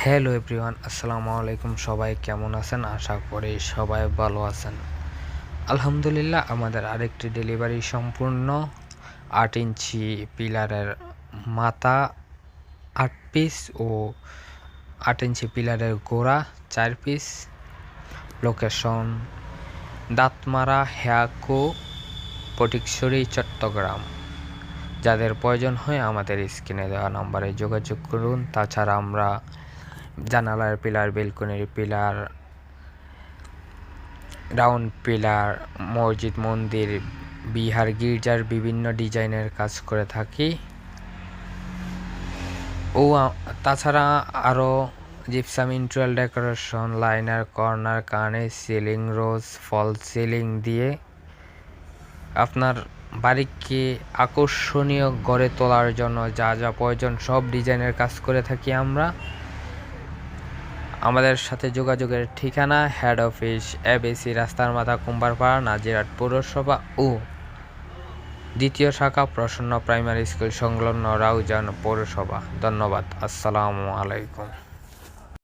Hello everyone, আসসালামু আলাইকুম। সবাই কেমন আছেন? আশা করি সবাই ভালো আছেন। আলহামদুলিল্লাহ, আমাদের আরেকটি ডেলিভারি সম্পূর্ণ 8 ইঞ্চি পিলারের মাথা 8 পিস ও 8 ইঞ্চি পিলারের গোড়া 4 পিস। লোকেশন দাঁতমারা, হেয়াকো, ফটিকছড়ি, চট্টগ্রাম। যাদের প্রয়োজন হয় আমাদের স্ক্রিনে দেওয়া নম্বরে যোগাযোগ করুন। তাছাড়া আমরা জানালার পিলার, বেলকনির পিলার, রাউন্ড পিলার, মসজিদ, মন্দির, বিহার, গির্জার বিভিন্ন ডিজাইনের কাজ করে থাকি। তাছাড়া আরও gypsum, interior decoration, liner, corner, কার্নিশ, সিলিং, রোজ, ফল সিলিং দিয়ে আপনার বাড়িকে আকর্ষণীয় গড়ে তোলার জন্য যা যা প্রয়োজন সব ডিজাইনের কাজ করে থাকি আমরা। আমাদের সাথে যোগাযোগের ঠিকানা হেড অফিস এবিসি, রাস্তার মাথা, কুম্বারপাড়া, নাজিরহাট পৌরসভা ও দ্বিতীয় শাখা প্রসন্ন প্রাইমারি স্কুল সংলগ্ন রাউজান পৌরসভা। ধন্যবাদ। আসসালামু আলাইকুম।